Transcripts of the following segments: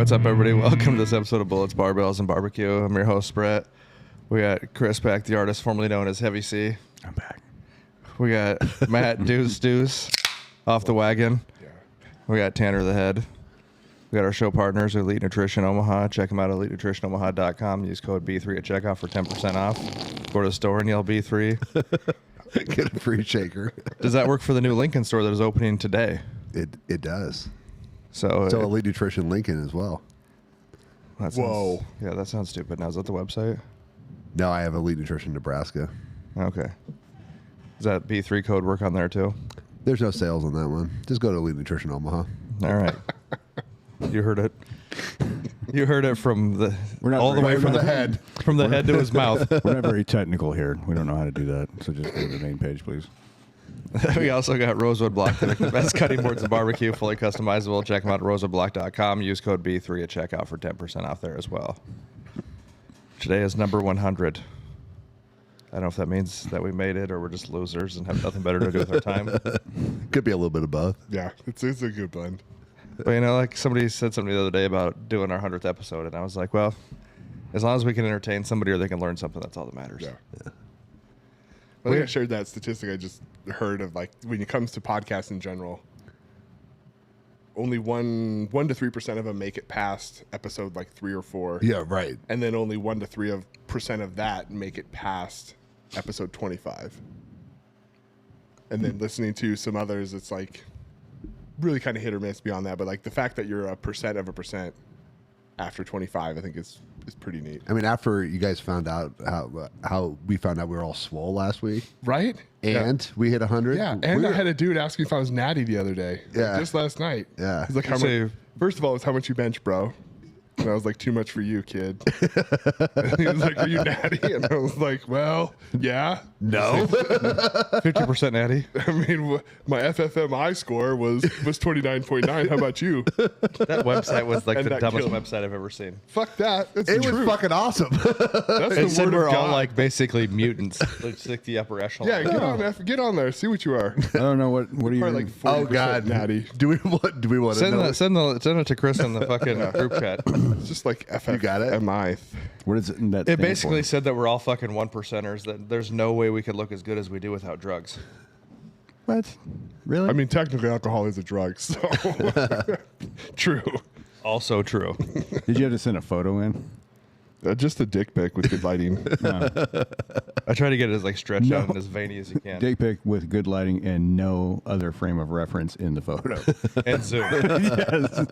what's up, everybody? Welcome to this episode of Bullets, Barbells, and Barbecue. I'm your host, Brett. We got Chris back, the artist formerly known as Heavy C. I'm back. We got Matt Deuce off the wagon. Yeah. We got Tanner the Head. We got our show partners, Elite Nutrition Omaha. Check them out at EliteNutritionOmaha.com. Use code B3 at checkout for 10% off. Go to the store and yell B3. Get a free shaker. Does that work for the new Lincoln store that is opening today? It does. So Elite Nutrition Lincoln as well. That sounds, Whoa. Yeah, that sounds stupid. Now, is that the website? No, I have Elite Nutrition Nebraska. Okay. Does that B3 code work on there too? There's no sales on that one. Just go to Elite Nutrition Omaha. All right. You heard it. You heard it from the all the way from the head, from the head to his mouth. We're not very technical here. We don't know how to do that. So just go to the main page, please. We also got Rosewood Block, the best cutting boards in barbecue, fully customizable. Check them out at rosewoodblock.com. Use code B3 at checkout for 10% off there as well. Today is number 100. I don't know if that means that we made it or we're just losers and have nothing better to do with our time. Could be a little bit of both. Yeah, it's a good blend. But, you know, like somebody said something the other day about doing our 100th episode, and I was like, well, as long as we can entertain somebody or they can learn something, that's all that matters. Yeah. I think I shared that statistic I just heard of, like, when it comes to podcasts in general, only 1 to 3% of them make it past episode like 3 or 4. Yeah, right. And then only 1 to 3% of that make it past episode 25. And then listening to some others, it's like really kind of hit or miss beyond that. But like the fact that you're a percent of a percent after 25, I think is pretty neat. I mean, after you guys found out how we found out we were all swole last week, Right? and we hit 100. Yeah, and I had a dude ask me if I was natty the other day. Yeah. Just last night. Yeah. He's like, how much? First of all, it's how much you bench, bro. And I was like, too much for you, kid. And he was like, are you natty? And I was like, well, yeah. No. 50% natty. I mean, my FFMI score was 29.9. How about you? That website was like And the that dumbest killed. website I've ever seen. Fuck that. It's It the was truth. fucking awesome. That's It the said word we're of all God. like basically mutants, like the upper echelon. Yeah, get on there. See what you are. I don't know what are you. Probably like 40% Oh God, natty. Do we want to Send know? send it to Chris in the fucking group chat. It's just like FFMI. You got it? What is it? That It stand basically for? said that we're all fucking 1%ers. That there's no way we could look as good as we do without drugs. What? Really? I mean, technically, alcohol is a drug, so true. Also true. did you have to send a photo in? Just a dick pic with good lighting. No. I try to get it as like stretched No. out and as veiny as you can. Dick pic with good lighting and no other frame of reference in the photo. And zoom. Yes.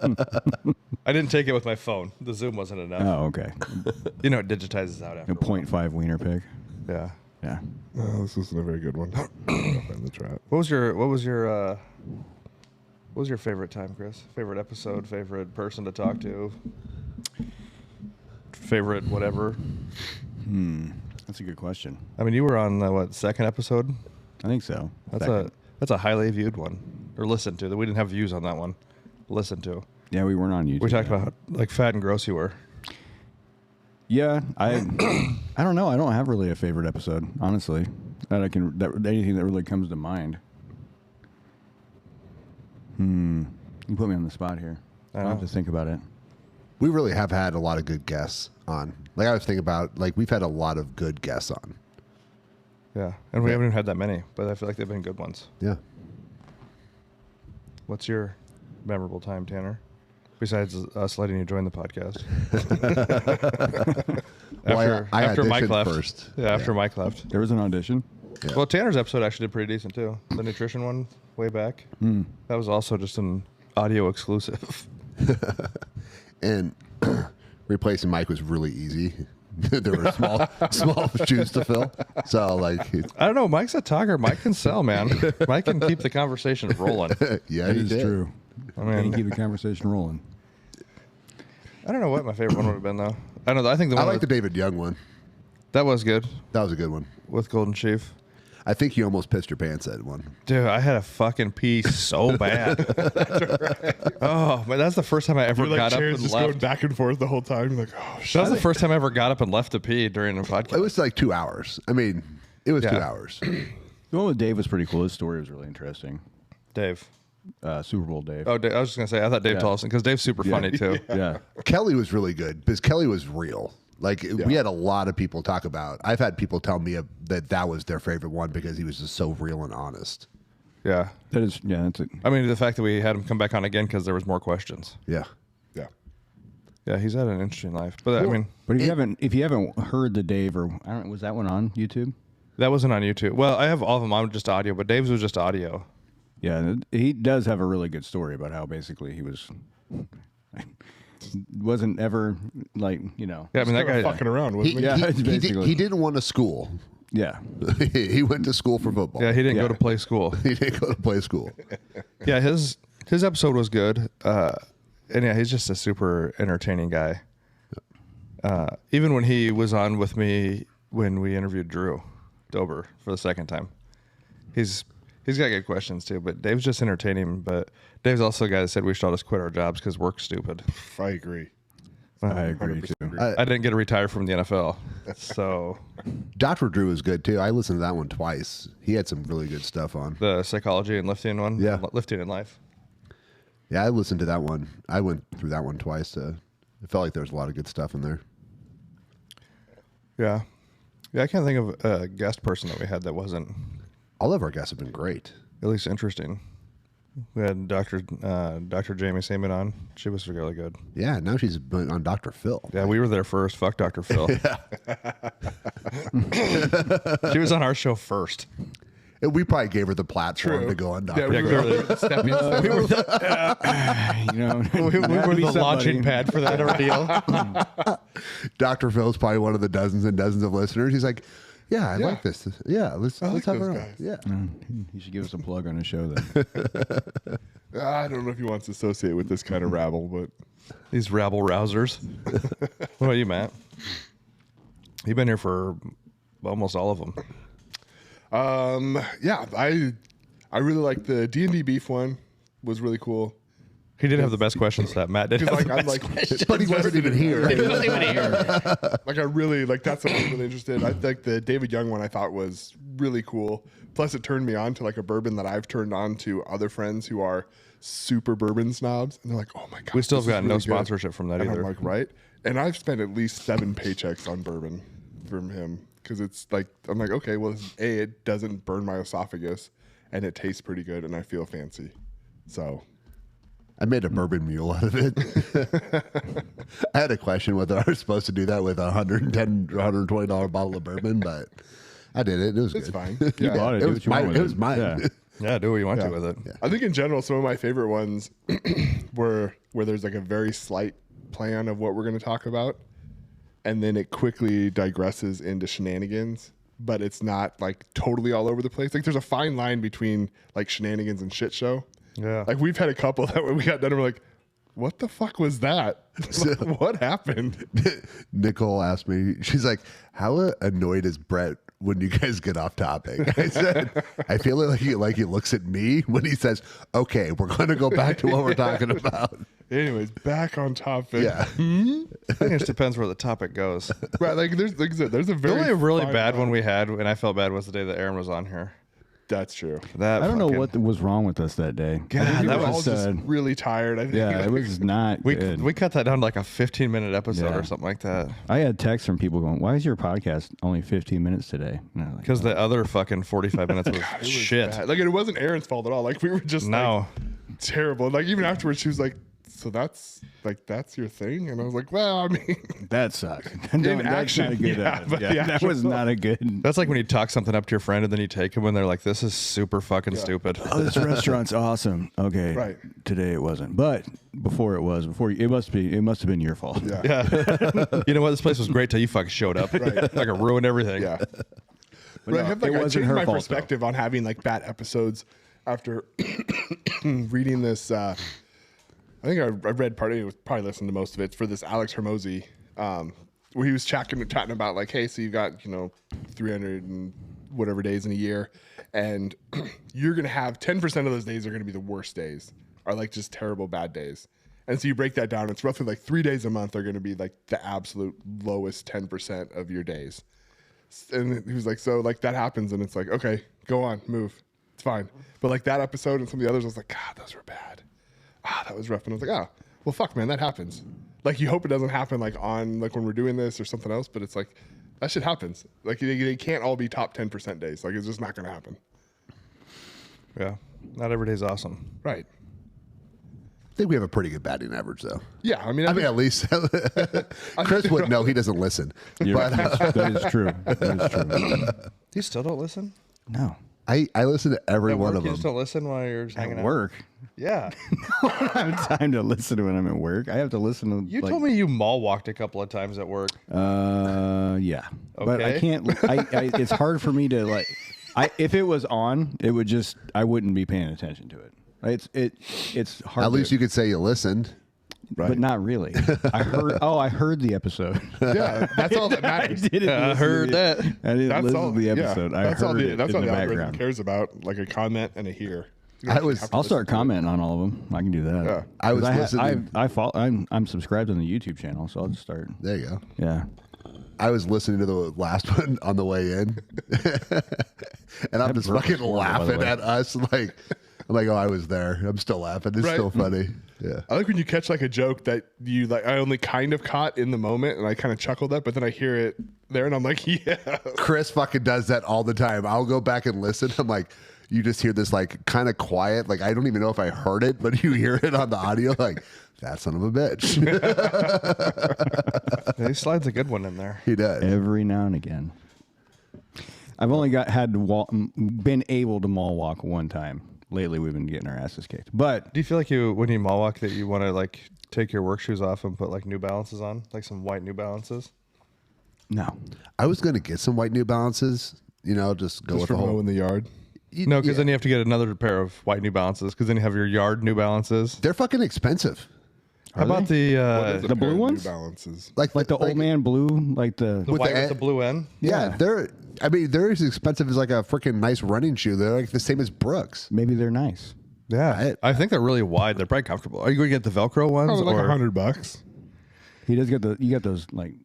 I didn't take it with my phone. The zoom wasn't enough. Oh, okay. You know, it digitizes out after A 0.5 wiener pic. Yeah. Yeah. Oh, this isn't a very good one. In the trap. What was your favorite time, Chris? Favorite episode? Favorite person to talk to? Favorite whatever? That's a good question. I mean, you were on the second episode? I think so. That's a highly viewed one or listened to. That we didn't have views on that one. Listened to. Yeah, we weren't on YouTube. We talked about like fat and gross you were. Yeah, I don't know. I don't have really a favorite episode, honestly. Anything that really comes to mind. You put me on the spot here. I have to think about it. We really have had a lot of good guests on. Like I was thinking about, like we've had a lot of good guests on. Yeah, and we haven't even had that many, but I feel like they've been good ones. Yeah. What's your memorable time, Tanner? Besides us letting you join the podcast. Well, I after Mike auditioned left. first. Yeah, after Mike left. There was an audition. Yeah. Well, Tanner's episode actually did pretty decent too. The nutrition one way back. That was also just an audio exclusive. And replacing Mike was really easy. There were small shoes to fill. So like, I don't know. Mike's a talker. Mike can sell, man. Mike can keep the conversation rolling. yeah, That he is did. true. I Can mean, keep the conversation rolling. I don't know what my favorite one would have been though. I don't know. I think the I one like the David Young one. that was good That was a good one. with Golden Chief. I think you almost pissed your pants at one. Dude, I had a fucking pee so bad. Oh, man, that's the first time I ever You're like got up chairs and just going left. back and forth the whole time. You're like, oh That shit. was the first time I ever got up and left to pee during a podcast. It was like 2 hours. I mean, it was Yeah. 2 hours. The one with Dave was pretty cool. His story was really interesting. Dave. Super Bowl Dave. Oh, I was just gonna say I thought Dave Tollefson because Dave's super funny too. Yeah. Kelly was really good because Kelly was real. Like we had a lot of people talk about. I've had people tell me that was their favorite one because he was just so real and honest. Yeah, That is, yeah, that's it. I mean the fact that we had him come back on again because there was more questions. Yeah. Yeah. Yeah, he's had an interesting life. But I mean, But if you haven't heard the Dave, or I don't, was that one on YouTube? that wasn't on YouTube. Well, I have all of them on just audio, but Dave's was just audio. Yeah, he does have a really good story about how basically he wasn't ever like, you know. Yeah, I mean that guy. Fucking around, wasn't he? Yeah, he, basically. he didn't want to school. Yeah. He went to school for football. Yeah, he didn't Yeah. go to play school. He didn't go to play school. Yeah, his episode was good. And yeah, he's just a super entertaining guy. Even when he was on with me when we interviewed Drew Dober for the second time, he's got good questions too. But Dave's just entertaining. But Dave's also a guy that said we should all just quit our jobs because work's stupid. I agree. I agree 100% too. agree. I didn't get to retire from the NFL, so Dr. Drew is good too. I listened to that one twice. He had some really good stuff on. the psychology and lifting one, Yeah. lifting in life. Yeah, I listened to that one. I went through that one twice. It felt like there was a lot of good stuff in there. Yeah, I can't think of a guest person that we had that wasn't All of our guests have been great. at least interesting. We had Dr. Jamie Seaman on. She was really good. Yeah, now she's been on Dr. Phil. Yeah, we were there first. Fuck Dr. Phil. She was on our show first. And we probably gave her the platform to go on Dr. Yeah, Phil. we were stepping stone. You know, We were the launching pad for that ordeal. Dr. Phil's probably one of the dozens and dozens of listeners. He's like, yeah, I Yeah. like this. Yeah, let's like have those her on. guys. Yeah. you should give us a plug on the show then. I don't know if he wants to associate with this kind of rabble, but These rabble rousers. What about you, Matt? You've been here for almost all of them. yeah, I really like the D&D beef one. Was really cool. He did have the best questions that Matt did. Because Have like the I'm best like, questions. But he wasn't even here. like I really like that's something I'm really interested. I think the David Young one I thought was really cool. Plus, it turned me on to like a bourbon that I've turned on to other friends who are super bourbon snobs, and they're like, "Oh my god, We still this have is gotten no really good." sponsorship from that And either. I'm like, right? And I've spent at least 7 paychecks on bourbon from him because it's like I'm like, okay, well, it doesn't burn my esophagus, and it tastes pretty good, and I feel fancy. So I made a bourbon mule out of it. I had a question whether I was supposed to do that with a $110, $120 bottle of bourbon, but I did it. It was it's good. fine. You Yeah. bought it. It Do was what you want mine. with It was mine. Yeah. Yeah, do what you want Yeah. to with it. I think in general, some of my favorite ones were where there's like a very slight plan of what we're going to talk about, and then it quickly digresses into shenanigans, but it's not like totally all over the place. Like there's a fine line between like shenanigans and shit show. Yeah. Like we've had a couple that when we got done, we're like, what the fuck was that? Like, what happened? Nicole asked me, she's like, how annoyed is Brett when you guys get off topic? I said, I feel like he looks at me when he says, okay, we're going to go back to what we're talking about. Anyways, back on topic. Yeah. I think it just depends where the topic goes. Right, like there's like I said, there's a The very only really fine bad line. one we had, and I felt bad, was the day that Aaron was on here. That's true. That I don't know fucking- what was wrong with us that day. God, We that were was all was just really tired. I think. Yeah, it was not we good. we cut that down to like a 15-minute episode Yeah. or something like that. I had texts from people going, "Why is your podcast only 15 minutes today?" And I was like, Because the other fucking 45 minutes was It was shit. bad. Like it wasn't Aaron's fault at all. Like we were just No. like, terrible. Like even afterwards, she was like, "So that's your thing," and I was like, "Well, I mean, that sucks. No, that's action, not a good. yeah, but the that actual was not a good. That's like when you talk something up to your friend and then you take them and they're like, this is super fucking stupid. Oh, this restaurant's awesome. Okay, Right. Today it wasn't, but before it must have been your fault. yeah, Yeah. You know what? This place was great till you fucking showed up. Right. Like it ruined everything. yeah." But But I no, have like it I wasn't changed her my fault, though. perspective on having like bad episodes after reading this. I think I read part of it. Probably listened to most of it. It's for this Alex Hermosi, where he was chatting about like, hey, so you've got 300 and whatever days in a year, and you're gonna have 10% of those days are gonna be the worst days, are like just terrible bad days. And so you break that down. It's roughly like 3 days a month are gonna be like the absolute lowest 10% of your days. And he was like, so like that happens, and it's like, okay, go on, move. It's fine. But like that episode and some of the others, I was like, God, those were bad. That was rough. And I was like, well, fuck, man, that happens. Like, you hope it doesn't happen like on like when we're doing this or something else, but it's like that shit happens. Like they can't all be top 10% days. Like, it's just not going to happen. Yeah. Not every day's awesome. Right. I think we have a pretty good batting average, though. Yeah. I mean, At least Chris wouldn't know. He doesn't listen. But That is true. That is true. You still don't listen? No. I listen to every At one work, of you them. just don't listen while you're just hanging At out? work. Yeah. I don't have time to listen when I'm at work. I have to listen to. You told me you mall walked a couple of times at work. Yeah. But I Okay. can't. It's hard for me to like. If it was on, it would just. I wouldn't be paying attention to it. It's hard. At least you could say you listened. but not really. I heard the episode. Yeah, that's all that matters. I heard that. I didn't That's listen all to the episode. I that's all heard the, it that's in all the the algorithm background. cares about, like a comment and a hear. You I don't was- have to I'll listen start to it. commenting on all of them. I can do that. Yeah. I was 'Cause listening. I follow. I'm subscribed on the YouTube channel, so I'll just start. There you go. Yeah. I was listening to the last one on the way in, and I'm just burp fucking was horrible, by the laughing way. at us. Like, I'm like, oh, I was there. I'm still laughing. It's Right. still funny. Yeah. I like when you catch like a joke that you like. I only kind of caught in the moment, and I kind of chuckled at, but then I hear it there, and I'm like, yeah. Chris fucking does that all the time. I'll go back and listen. I'm like, you just hear this like kind of quiet. Like, I don't even know if I heard it, but you hear it on the audio. Like, that son of a bitch. Yeah, he slides a good one in there. He does. Every now and again. I've only been able to mall walk one time. Lately, we've been getting our asses kicked. But Do you feel like when you mall walk that you want to like take your work shoes off and put like New Balances on, like some white New Balances? no. I was gonna get some white New Balances. You know, just go Just with for the whole. mowing the yard. No, because then you have to get another pair of white New Balances. Because then you have your yard New Balances. They're fucking expensive. How about What is a The blue pair of New ones? Balances. Like the old man blue, like the. the with white the with the blue end? Yeah, they're. I mean, they're as expensive as like a freaking nice running shoe. They're like the same as Brooks. Maybe they're nice. Yeah, I think they're really wide. They're probably comfortable. Are you going to get the Velcro ones? Probably like or $100. He does get you got those like,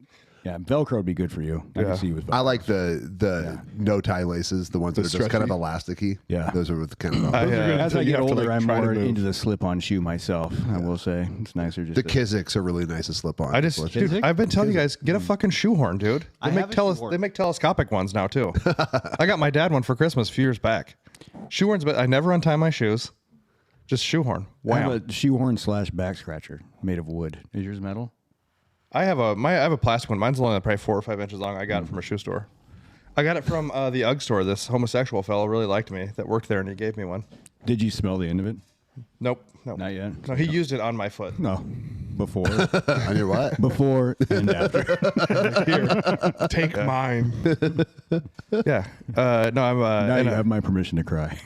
yeah, Velcro would be good for you. I Yeah. can see you with Velcro. I like the no tie laces, the ones that are just kind of elasticy. Yeah. those are with kind of I, As I you get have to, older, like, I'm try to more move. into the slip-on shoe myself. I will say it's nicer. Just the to- Kizik's are really nice to slip on. I just, Let's- dude, I've been telling you guys, get a fucking shoehorn, dude. I They have make a shoehorn. they make telescopic ones now too. I got my dad one for Christmas a few years back. Shoehorns, but I never untie my shoes. Just shoehorn. I have Wow. a shoehorn / back scratcher made of wood. Is yours metal? I have a plastic one. Mine's only probably 4 or 5 inches long. I got it from a shoe store. I got it from the UGG store. This homosexual fellow really liked me that worked there, and he gave me one. Did you smell the end of it? Nope, no, Not yet. No, he used it on my foot. No. Before, on your what? before, and after. Here, take mine. Yeah. No, I'm. Now you have my permission to cry.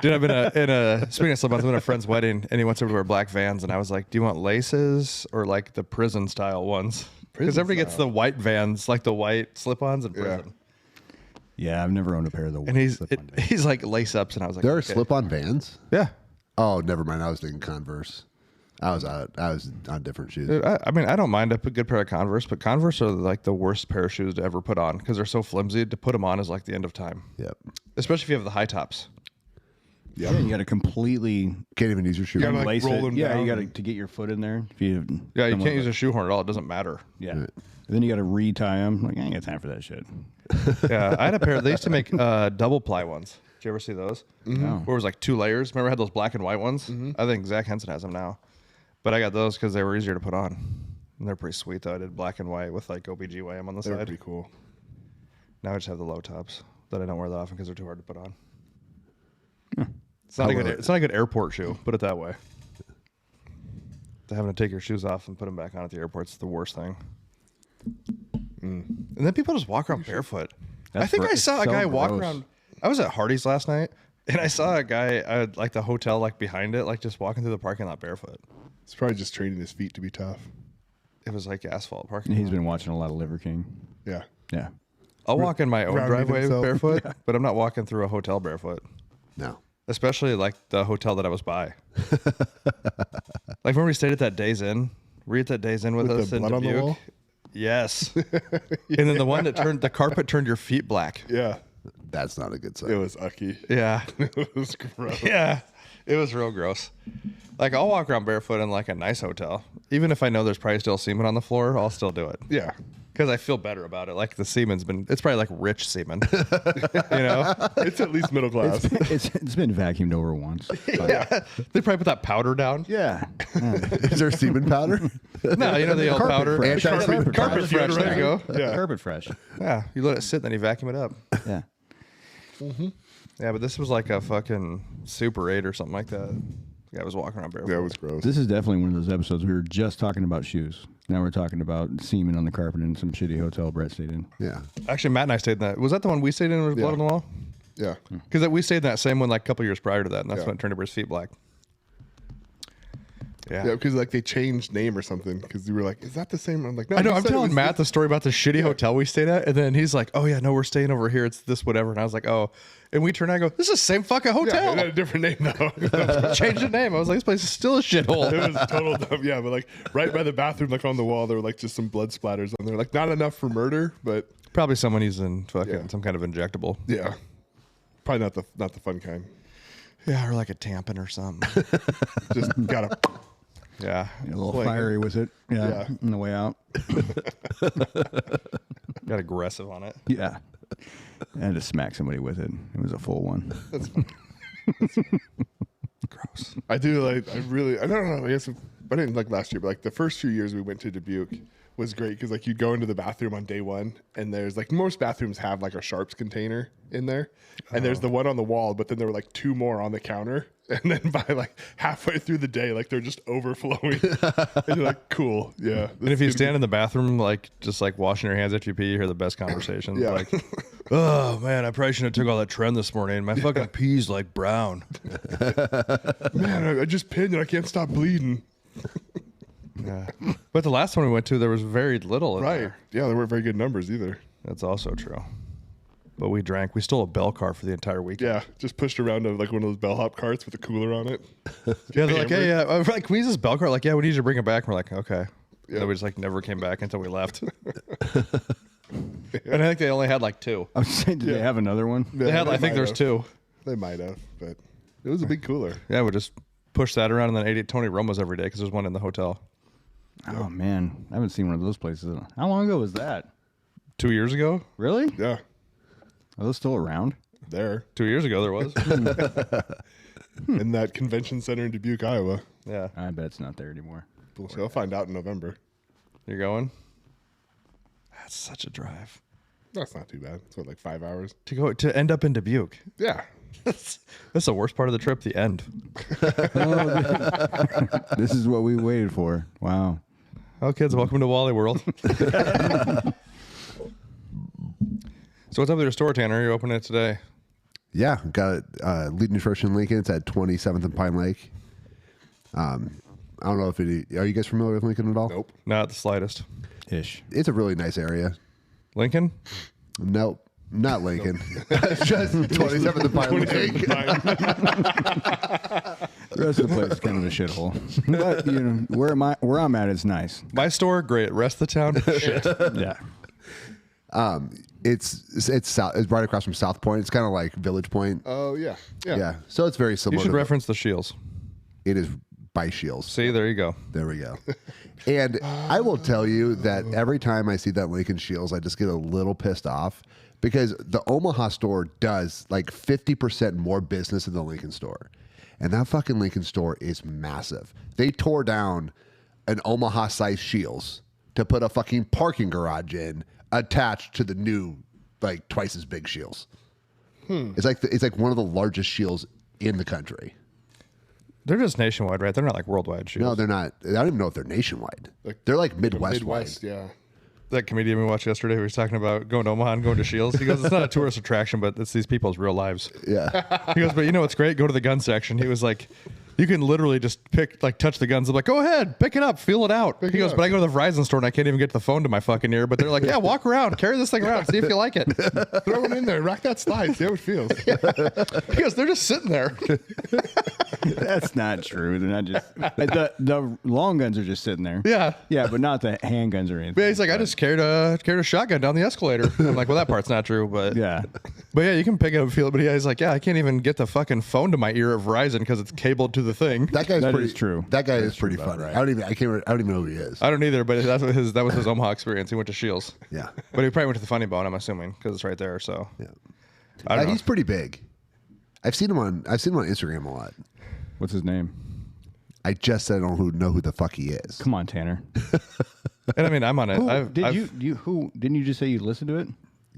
Dude, I've been in a speaking of slip-ons, I'm at a friend's wedding, and he wants everybody to wear black Vans, and I was like, "Do you want laces or like the prison style ones?" Because everybody gets the white Vans, like the white slip-ons in prison. Yeah, I've never owned a pair of the. And slip-on Vans. he's like lace-ups, and I was like, There are okay. slip-on Vans. Yeah. Oh, never mind. I was thinking Converse. I was on different shoes. Dude, I mean, I don't mind a good pair of Converse, but Converse are like the worst pair of shoes to ever put on because they're so flimsy. To put them on is like the end of time, Yep. especially if you have the high tops. Yeah, you got to completely Can't even use your shoe. gotta, like, lace roll it. them Yeah, down you got to and- get your foot in there. If you Yeah, you someone can't use like- a shoehorn at all. It doesn't matter. Yeah. And then you got to retie them. Like I ain't got time for that shit. Yeah, I had a pair. They used to make double ply ones. Did you ever see those? No. Where it was like 2 layers. Remember I had those black and white ones? I think Zach Henson has them now. But I got those because they were easier to put on. And they're pretty sweet though. I did black and white with like OBGYN on the They're side. pretty cool. Now I just have the low tops that I don't wear that often because they're too hard to put on. It's not it's not a good airport shoe. Put it that way. To having to take your shoes off and put them back on at the airport's the worst thing. And then people just walk around barefoot. I That's think gro- I saw a so guy walk gross. around. I was at Hardee's last night, and I saw a guy like the hotel like behind it, like just walking through the parking lot barefoot. He's probably just training his feet to be tough. It was like asphalt parking. And he's lot. been watching a lot of Liver King. Yeah. Yeah. I'll walk in my own grounding driveway himself. barefoot, but I'm not walking through a hotel barefoot. No. Especially like the hotel that I was by. Like when we stayed at that Days Inn. Were you at that Days Inn with With us the in blood on the Dubuque? wall? Yes. And then the one that the carpet turned your feet black. Yeah. That's not a good sign. It was ucky. Yeah. It was gross. Yeah. It was real gross. Like, I'll walk around barefoot in like a nice hotel. Even if I know there's probably still semen on the floor, I'll still do it. Yeah. Because I feel better about it. Like, the semen's been, it's probably like rich semen. You know? It's at least middle class. It's been vacuumed over once. Yeah. They probably put that powder down. Yeah. Is there semen powder? No, you know the old Carpet powder. fresh. Anti-semen Carpet fresh. There you go. Yeah. Carpet fresh. Yeah. You let it sit, then you vacuum it up. Yeah. Yeah, but this was like a fucking Super 8 or something like that. The guy was walking around barefoot. Yeah, it was gross. This is definitely one of those episodes we were just talking about shoes. Now we're talking about semen on the carpet in some shitty hotel Brett stayed in. Yeah. Actually, Matt and I stayed in that. Was that the one we stayed in with blood Yeah. on the wall? Yeah. Because we stayed in that same one like a couple years prior to that, and that's Yeah. when it turned everybody's feet black. Yeah. Yeah, because like they changed name or something. Because you were like, "Is that the same?" I'm like, "No." I know. you I'm said it telling was Matt the story about the shitty hotel we stayed at, and then he's like, "Oh yeah, no, we're staying over here. It's this whatever." And I was like, "Oh," and we turn around and go, "This is the same fucking Yeah, hotel." it had a different name though. Changed the name. I was like, "This place is still a shithole." It was total dumb. Yeah, but like right by the bathroom, like on the wall, there were like just some blood splatters on there. Like not enough for murder, but Probably someone using fucking Yeah. some kind of injectable. yeah, probably not the fun kind. Yeah, or like a tampon or something. Just gotta. Yeah. A little Like- fiery with it. Yeah. Yeah. On the way out. Got aggressive on it. Yeah. I had to smack somebody with it. It was a full one. Gross. I do like. I don't know. I guess I didn't like last year, but like the first few years we went to Dubuque was great because like you go into the bathroom on day one and there's like most bathrooms have like a sharps container in there, and there's the one on the wall, but then there were like two more on the counter, and then by like halfway through the day, like they're just overflowing, and you're like, cool, yeah. And if you stand in the bathroom, like just like washing your hands after you pee, you hear the best conversations. Yeah. Like, oh man, I probably shouldn't have took all that Tren this morning. My fucking pee's like brown. Man, I just pinned and I can't stop bleeding. Yeah. But the last one we went to, there was very little in Right? there. Yeah, there weren't very good numbers either. That's also true. But we drank. We stole a Bell car for the entire weekend. Yeah, just pushed around to like one of those bellhop carts with a cooler on it. Yeah, they're like, hey, yeah. I'm like, can we use this Bell car? Like, yeah, we need you to bring it back. And we're like, okay. Yeah. Then we just like never came back until we left. And I think they only had like two. I was saying, did they have another one? They had, I think might there's have. two. They might have, but it was a big cooler. Yeah, we just pushed that around and then ate Tony Romo's every day because there's one in the hotel. Oh, man. I haven't seen one of those places. How long ago was that? 2 years ago? Really? Yeah, Are those still around? there 2 years ago there was. in that convention center in Dubuque, Iowa. Yeah. I bet it's not there anymore. Bullshit. I'll find out in November. You're going? That's such a drive. That's not too bad. It's what, like 5 hours? To end up in Dubuque. Yeah. That's the worst part of the trip, the end. This is what we waited for. Wow. Oh, kids, welcome to Wally World. So what's up with your store, Tanner? You're opening it today. Yeah, got Lead Nutrition Lincoln. It's at 27th and Pine Lake. I don't know if are you guys familiar with Lincoln at all? Nope. Not the slightest. Ish. It's a really nice area. Lincoln? Nope, not Lincoln. Just 27th and Pine Lake. The rest of the place is kind of a shithole. But, you know, where I'm at is nice. My store, great. Rest of the town, shit. Yeah. It's right across from South Point. It's kind of like Village Point. Oh, yeah. Yeah, so it's very You similar. should to- reference the Shields. It is by Shields. See, there you go. There we go. And I will tell you that every time I see that Lincoln Shields, I just get a little pissed off because the Omaha store does like 50% more business than the Lincoln store. And that fucking Lincoln store is massive. They tore down an Omaha-sized Shields to put a fucking parking garage in attached to the new, like, twice as big Shields. It's like one of the largest Shields in the country. They're just nationwide, right? They're not like worldwide Shields. No, they're not. I don't even know if they're nationwide. They're like Midwest. Midwest, yeah. That comedian we watched yesterday who was talking about going to Omaha and going to Shields. He goes, it's not a tourist attraction, but it's these people's real lives. Yeah. He goes, but you know what's great? Go to the gun section. He was like, You can literally just touch the guns. I'm like, go ahead, pick it up, feel it out. He goes, but I go to the Verizon store and I can't even get the phone to my fucking ear. But they're like, yeah, walk around, carry this thing around, see if you like it. Throw it in there, rock that slide, see how it feels. He goes, they're just sitting there. That's not true. They're not just the long guns are just sitting there. Yeah. Yeah, but not the handguns or anything. Yeah, he's like, I just carried a shotgun down the escalator. I'm like, well, that part's not true, but Yeah. But yeah, you can pick it up and feel it. But yeah, he's like, yeah, I can't even get the fucking phone to my ear at Verizon because it's cabled to the thing. That guy's That pretty is true. That guy That is is true pretty about funny. right. I don't even know who he is. I don't either, but that was his Omaha experience. He went to Shields. Yeah. But he probably went to the Funny Bone, I'm assuming, because it's right there. So Yeah. I don't know. He's pretty big. I've seen him on Instagram a lot. What's his name? I just said I don't know who the fuck he is. Come on, Tanner. And I mean, I'm on it. Didn't you just say you listened to it?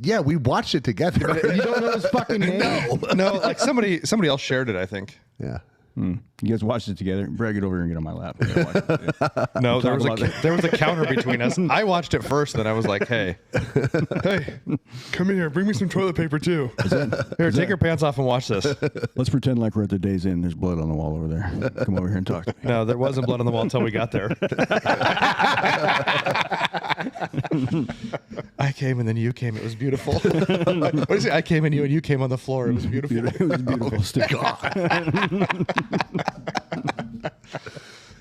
Yeah, we watched it together. You don't know his fucking name? No, like somebody else shared it, I think. Yeah. You guys watched it together. Brad, get over here and get on my lap. We gotta watch it, dude. No, there Talk was about a counter between us. I watched it first, then I was like, hey, Come in here, bring me some toilet paper too. here, take your pants off and watch this. Let's pretend like we're at the Days Inn. There's blood on the wall over there. Come over here and talk to me. No, there wasn't blood on the wall until we got there. I came and then you came. It was beautiful. What is it? I came and you came on the floor. It was beautiful. It was beautiful. Stick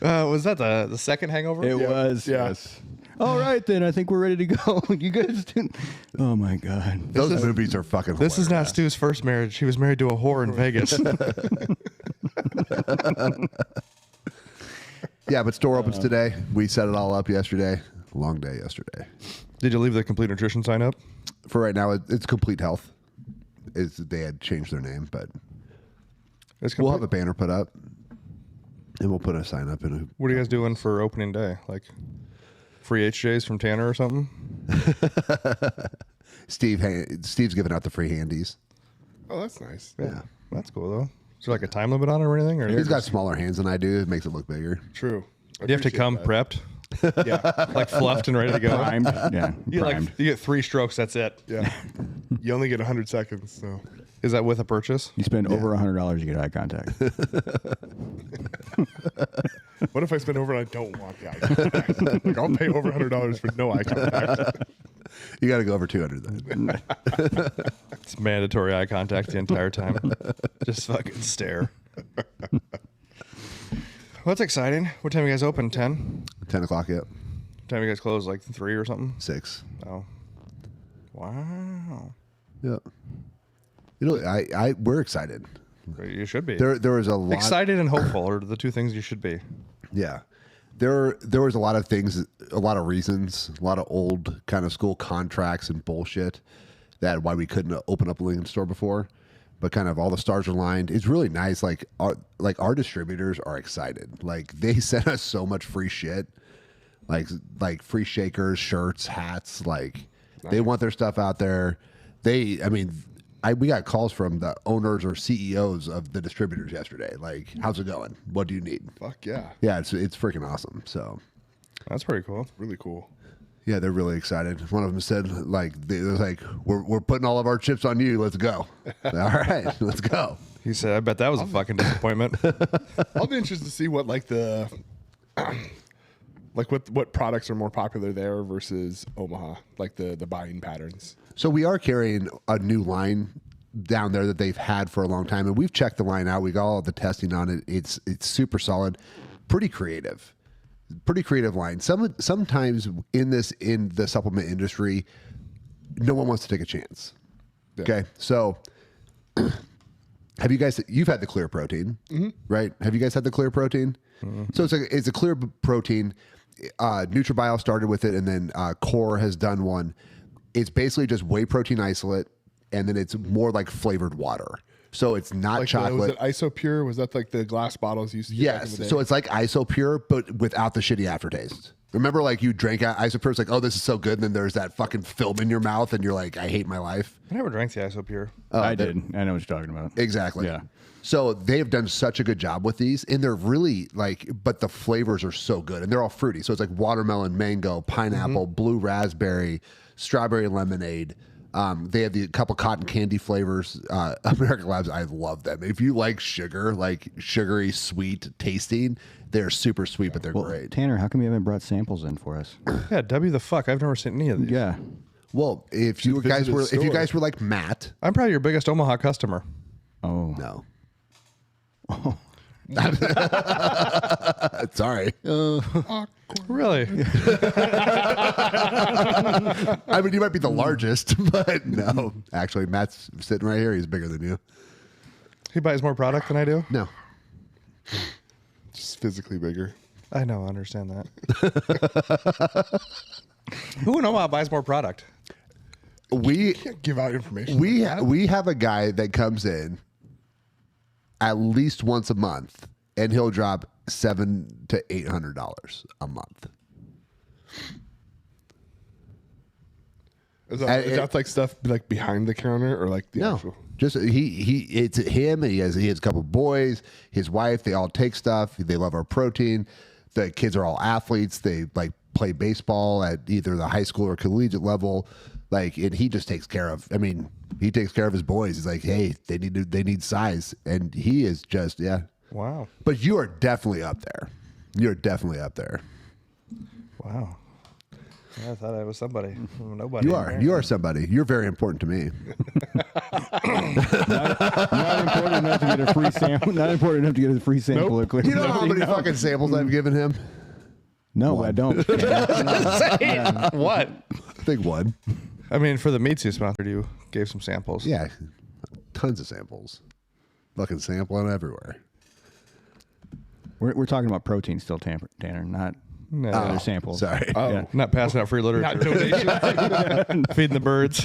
Was that the second hangover? It was. Yeah. Yes. All right, then. I think we're ready to go. You guys didn't. Oh, my God. Those movies are fucking This is not hilarious. Stu's first marriage. He was married to a whore in Vegas. Yeah, but store opens today. We set it all up yesterday. Long day yesterday. Did you leave the complete nutrition sign up? For right now, it's Complete Health. They had changed their name, but It's we'll have complete. a banner put up, and we'll put a sign up. What are you guys doing for opening day? Like free HJs from Tanner or something? Steve's giving out the free handies. Oh, that's nice. Yeah. That's cool though. Is there like a time limit on it or anything? Or He's got smaller hands than I do. It makes it look bigger. True. I you have to appreciate come that. prepped, Yeah. like fluffed and ready to go. Primed. Yeah. You Primed. you get 3 strokes. That's it. Yeah. You only get 100 seconds, so. Is that with a purchase? You spend over $100, you get eye contact. What if I spend over and I don't want the eye contact? Like, I'll pay over $100 for no eye contact. You got to go over 200 then. It's mandatory eye contact the entire time. Just fucking stare. Well, that's exciting. What time you guys open? 10? 10 o'clock, yep. What time you guys close? Like 3 or something? 6. Oh. Wow. Yep. We're excited. You should be. There was a lot. Excited and hopeful are the 2 things you should be. Yeah. There was a lot of things, a lot of reasons, a lot of old kind of school contracts and bullshit that why we couldn't open up a Lincoln store before. But kind of all the stars are aligned. It's really nice. Like our distributors are excited. Like they sent us so much free shit, like free shakers, shirts, hats. Like they want their stuff out there. We got calls from the owners or CEOs of the distributors yesterday. Like, how's it going? What do you need? Fuck yeah. Yeah, it's freaking awesome. So That's pretty cool. Really cool. yeah, they're really excited. One of them said, they was like, we're putting all of our chips on you. Let's go. All right, let's go. He said, I bet that was a fucking disappointment. I'll be interested to see what what products are more popular there versus Omaha, like the buying patterns. So we are carrying a new line down there that they've had for a long time, and we've checked the line out. We got all the testing on it. It's super solid, pretty creative line. Sometimes in the supplement industry, no one wants to take a chance. Yeah. Okay, so you've had the clear protein, right? Have you guys had the clear protein? So it's a clear protein. NutriBio started with it, and then Core has done one. It's basically just whey protein isolate, and then it's more like flavored water. So it's not Like chocolate. was it IsoPure? Was that like the glass bottles you used to get back in Yes. the day? So it's like IsoPure, but without the shitty aftertaste. Remember, like you drank IsoPure, it's like, oh, this is so good. And then there's that fucking film in your mouth, and you're like, I hate my life. I never drank the IsoPure. I did. I know what you're talking about. Exactly. Yeah. So they have done such a good job with these, and they're really but the flavors are so good, and they're all fruity. So it's like watermelon, mango, pineapple, blue raspberry, strawberry lemonade, They have the couple cotton candy flavors. American Labs, I love them. If you like sugar, like sugary, sweet tasting, they're super sweet, but they're great. Tanner, how come you haven't brought samples in for us? Yeah, W the fuck. I've never seen any of these. Yeah. Well, if you guys were like Matt, I'm probably your biggest Omaha customer. Oh. no. Sorry. Really? I mean, you might be the largest, but no. Actually, Matt's sitting right here. He's bigger than you. He buys more product than I do? No. Just physically bigger. I know, I understand that. Who in Omaha buys more product? We Can't give out information. we have a guy that comes in at least once a month, and he'll drop $700 to $800 a month. Is that like stuff like behind the counter or like the No, actual? just it's him. He has a couple boys, his wife. They all take stuff. They love our protein. The kids are all athletes. They like play baseball at either the high school or collegiate level. Like, and he just takes care of. I mean, he takes care of his boys. He's like, hey, they need size, and he is just Wow. But you are definitely up there. You're definitely up there. Wow. I thought I was somebody. Nobody. You are. You are somebody. You're very important to me. Not important enough to get a free sample. Not important enough to get a free sample. Nope. Of You know how many fucking samples I've given him? No, I don't. What? I think one. I mean, for the meats you sponsored, you gave some samples. Yeah, tons of samples. Fucking sampling everywhere. We're talking about protein still, Tanner, not No. other samples. Sorry. Oh, Yeah. Not passing out free literature. not donation. Feeding the birds.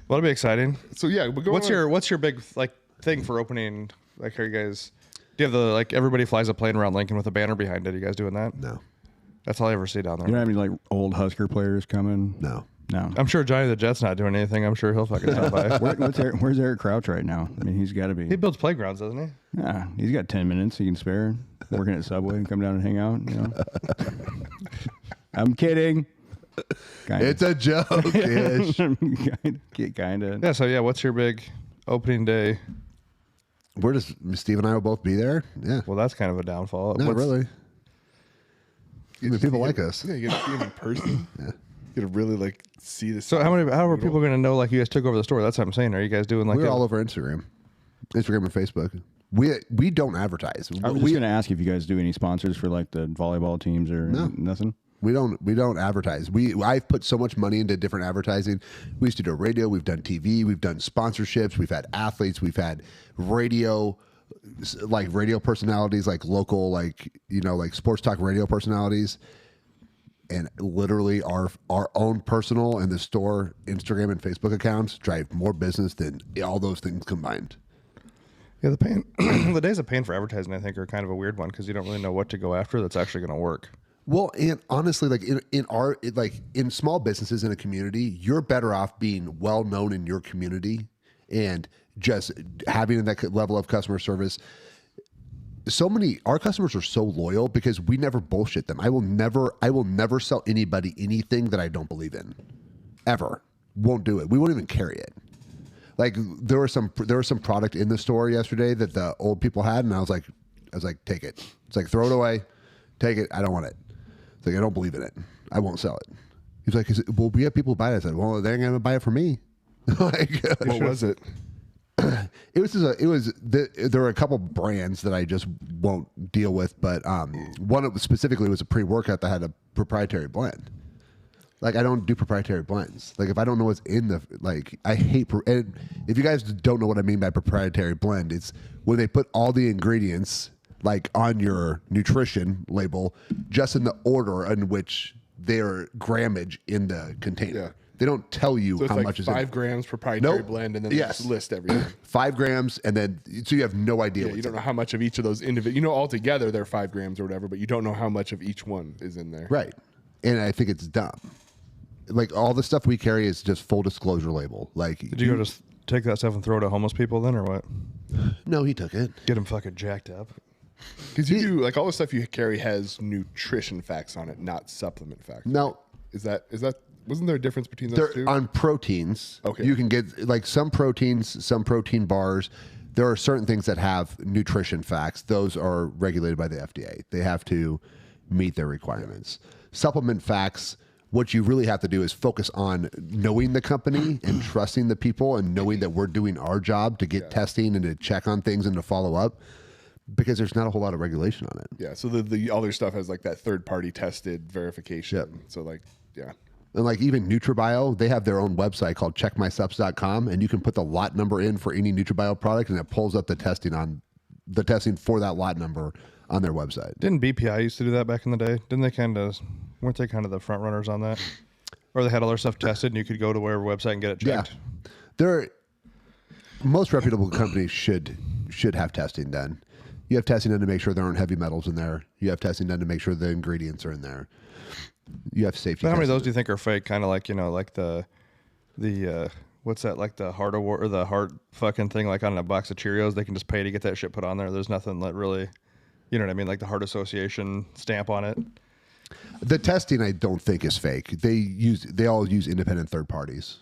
Well, it'll be exciting. So yeah, we're going What's your big like thing for opening? Like, are you guys? Do you have the like everybody flies a plane around Lincoln with a banner behind it? Are you guys doing that? No. That's all I ever see down there. You don't have any like old Husker players coming? No. No. I'm sure Johnny the Jet's not doing anything. I'm sure he'll fucking stop by. Where's Eric Crouch right now? I mean, he's got to be. He builds playgrounds, doesn't he? Yeah, he's got 10 minutes he can spare working at Subway and come down and hang out. You know, I'm kidding. Kinda. It's a joke. Ish. kind of. Yeah. So yeah, what's your big opening day? We're just Steve and I will both be there. Yeah. Well, that's kind of a downfall. Not What's- really. I mean, people like us. Yeah, you get to see him in person. Yeah. You get to really like see this. So how are people going to know like you guys took over the store? That's what I'm saying. Are you guys doing like We're all over Instagram and Facebook. We don't advertise. I was just going to ask if you guys do any sponsors for like the volleyball teams or nothing. We don't advertise. I've put so much money into different advertising. We used to do radio. We've done TV. We've done sponsorships. We've had athletes. We've had radio personalities, like local, like sports talk radio personalities, and literally our own personal and the store Instagram and Facebook accounts drive more business than all those things combined. Yeah, the pain, the days of pain for advertising, I think, are kind of a weird one because you don't really know what to go after that's actually going to work. Well, and honestly, like in small businesses in a community, you're better off being well known in your community and just having that level of customer service. Our customers are so loyal because we never bullshit them. I will never sell anybody anything that I don't believe in, ever. Won't do it. We won't even carry it. Like there was some product in the store yesterday that the old people had, and I was like, take it. It's like, throw it away, take it. I don't want it. It's like, I don't believe in it. I won't sell it. He's like, well, we have people buy it. I said, well, they're gonna buy it for me. Like, What was it? There were a couple brands that I just won't deal with, but one specifically was a pre-workout that had a proprietary blend. Like, I don't do proprietary blends. Like, if I don't know what's in I hate. And if you guys don't know what I mean by proprietary blend, it's when they put all the ingredients like on your nutrition label, just in the order in which their grammage in the container. Yeah. They don't tell you So it's how like much is 5 grams proprietary Nope. blend, and then they Yes. just list everything. 5 grams, and then so you have no idea. Yeah, what's you don't in know it. how much of each of those individual. You know, altogether they're 5 grams or whatever, but you don't know how much of each one is in there. Right. And I think it's dumb. Like, all the stuff we carry is just full disclosure label. Like, Did you go just take that stuff and throw it at homeless people then, or what? no, he took it. Get them fucking jacked up. Because you do like all the stuff you carry has nutrition facts on it, not supplement facts. No, Is that wasn't there a difference between those two? On proteins, Okay. you can get like some proteins, some protein bars. There are certain things that have nutrition facts. Those are regulated by the FDA. They have to meet their requirements. Supplement facts, what you really have to do is focus on knowing the company and trusting the people and knowing that we're doing our job to get testing and to check on things and to follow up, because there's not a whole lot of regulation on it. Yeah, so the other stuff has like that third party tested verification. Yep. So like, yeah. And like even NutriBio, they have their own website called checkmysubs.com, and you can put the lot number in for any NutriBio product, and it pulls up the testing for that lot number on their website. Didn't BPI used to do that back in the day? Weren't they kind of the front runners on that? Or they had all their stuff tested and you could go to whatever website and get it checked? Yeah. Most reputable companies should have testing done. You have testing done to make sure there aren't heavy metals in there. You have testing done to make sure the ingredients are in there. You have safety. But how many of those do you think are fake? Kind of like, like the what's that, like the heart award or the heart fucking thing, like on a box of Cheerios, they can just pay to get that shit put on there. There's nothing that really, you know what I mean? Like the Heart Association stamp on it. The testing I don't think is fake. They all use independent third parties.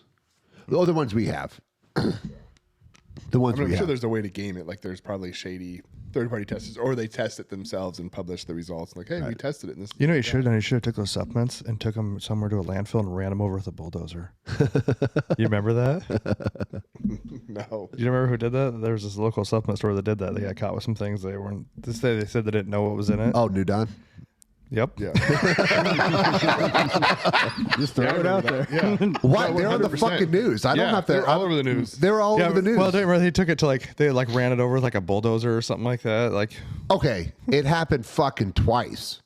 The other ones we have. I'm sure there's a way to game it. Like there's probably shady third-party testers, or they test it themselves and publish the results. Like, hey, we tested it in this. You know what you should have done? You should have took those supplements and took them somewhere to a landfill and ran them over with a bulldozer. You remember that? No. Do you remember who did that? There was this local supplement store that did that. They got caught with some things they weren't. They said they didn't know what was in it. Oh, New Dawn? Yep. Yeah. Just throw it out there. Yeah. What? No, they're on the 100%. fucking news. I don't have to. They're all over the news. They're all over the news. Well, they took it to they ran it over with like a bulldozer or something like that. Like, Okay, it happened fucking twice.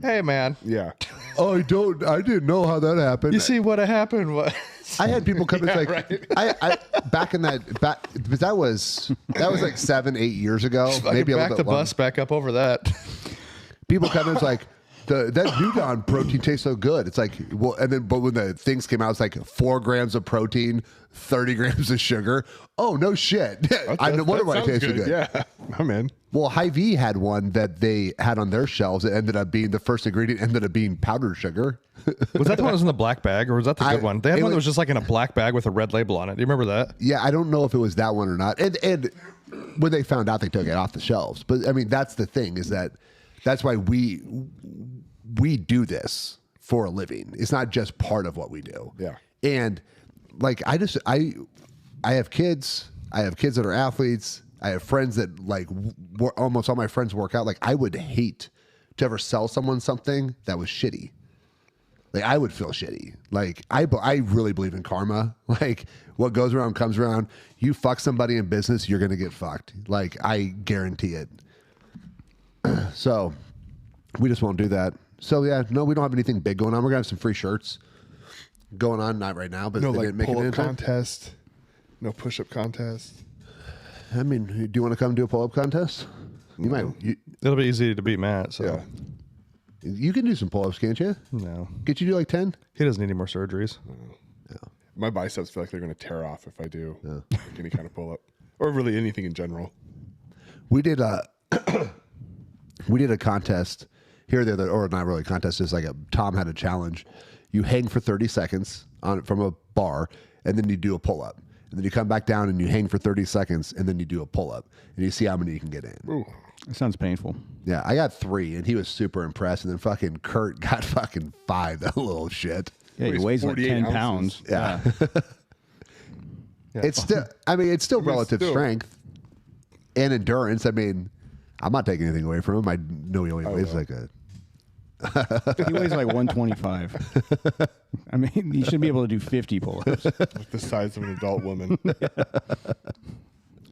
hey man, Yeah. I didn't know how that happened. you see what happened? What? I had people come in like right. I back in because that was like 7-8 years ago, maybe a back little the bit longer. bus back up over that. People come in, it's like that New Dawn protein tastes so good. It's like, well, and then but when the things came out, it's like 4 grams of protein, 30 grams of sugar. Oh no shit! I wonder why it tastes so good. Yeah. I'm in. Well, Hy-Vee had one that they had on their shelves. It ended up being the first ingredient. Ended up being powdered sugar. Was that the one that was in the black bag, or was that the good one? They had it one that was- was just like in a black bag with a red label on it. Do you remember that? Yeah, I don't know if it was that one or not. And when they found out, they took it off the shelves. But I mean, that's the thing, is that's why we do this for a living. It's not just part of what we do. Yeah. And like I have kids. I have kids that are athletes. I have friends that almost all my friends work out. Like I would hate to ever sell someone something that was shitty. Like I would feel shitty. Like I really believe in karma. Like what goes around comes around. You fuck somebody in business, you're gonna get fucked. Like I guarantee it. So we just won't do that. So yeah, no, we don't have anything big going on. We're gonna have some free shirts going on, not right now, but No they like didn't make it in pull-up time. contest. No push-up contest. I mean, do you want to come do a pull-up contest? You might. It'll be easy to beat Matt. So Yeah. You can do some pull-ups, can't you? no, Get you do like 10? he doesn't need any more surgeries. My biceps feel like they're going to tear off if I do like any kind of pull-up, or really anything in general. We did a contest here or there, or not really a contest. Just like Tom had a challenge. You hang for 30 seconds from a bar, and then you do a pull-up, and then you come back down and you hang for 30 seconds, and then you do a pull-up, and you see how many you can get in. Ooh. It sounds painful. Yeah, I got 3, and he was super impressed, and then fucking Kurt got fucking 5. That little shit. Yeah, he Weighs weighs like 48 10 ounces. pounds. Yeah. It's still. I mean, it's still relative still. strength and endurance. I mean, I'm not taking anything away from him. I know he only weighs like a. He weighs like 125. I mean, you should be able to do 50 pull-ups. Like the size of an adult woman.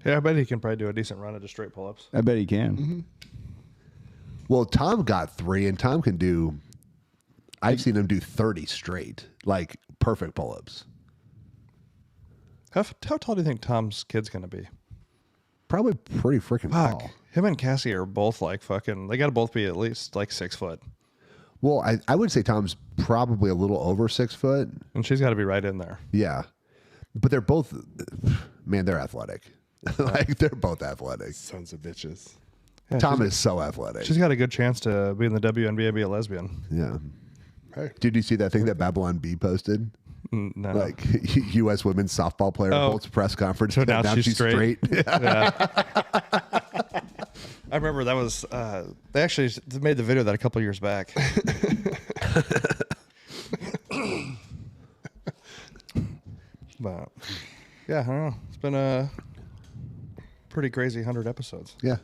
Yeah, I bet he can probably do a decent run of just straight pull-ups. I bet he can. Mm-hmm. Well, Tom got 3, and Tom can do. I've seen him do 30 straight, like perfect pull-ups. How tall do you think Tom's kid's gonna be? Probably pretty freaking Fuck. tall. Him and Cassie are both like fucking. They got to both be at least like 6 foot, Well, I would say Tom's probably a little over 6 foot. and she's got to be right in there. Yeah, but they're both. Man, they're athletic. Like they're both athletic. Sons of bitches. Yeah, Tom is so athletic. She's got a good chance to be in the WNBA and be a lesbian. Yeah. Hey. Did you see that thing that Babylon B posted? No. Like U.S. women's softball player holds press conference. So now she's straight. Yeah. I remember that was they actually made the video that a couple years back. But yeah, I don't know. It's been a pretty crazy 100 episodes. Yeah.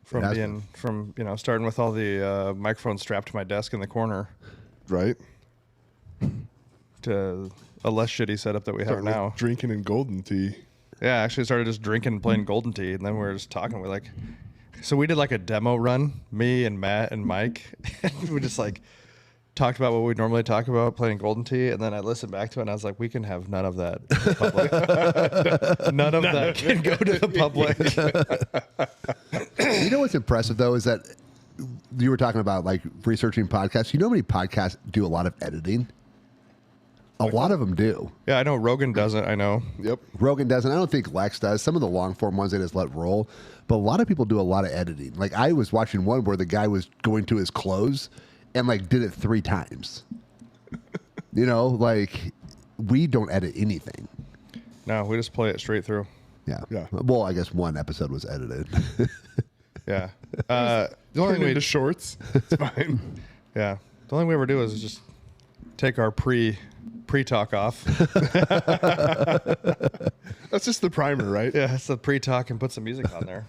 From It has being from starting with all the microphones strapped to my desk in the corner Right. to a less shitty setup that we have Starting with now. drinking and golden tea. Yeah, I actually started just drinking and playing Golden Tea, and then we were just talking. We're like, so we did like a demo run, me and Matt and Mike. And we just like talked about what we normally talk about playing Golden Tea, and then I listened back to it, and I was like, we can have none of that in public. None of that can go to the public. You know what's impressive though is that you were talking about like researching podcasts. You know how many podcasts do a lot of editing? A lot of them do. Yeah, I know Rogan doesn't. I know. Yep. Rogan doesn't. I don't think Lex does. Some of the long form ones they just let roll. But a lot of people do a lot of editing. Like I was watching one where the guy was going to his clothes and like did it 3 times. Like we don't edit anything. No, we just play it straight through. Yeah. Yeah. Well, I guess one episode was edited. Yeah. The only Turn thing into shorts. It's fine. yeah. The only thing we ever do is just take our pre-talk off. That's just the primer, right? Yeah, it's the pre-talk and put some music on there.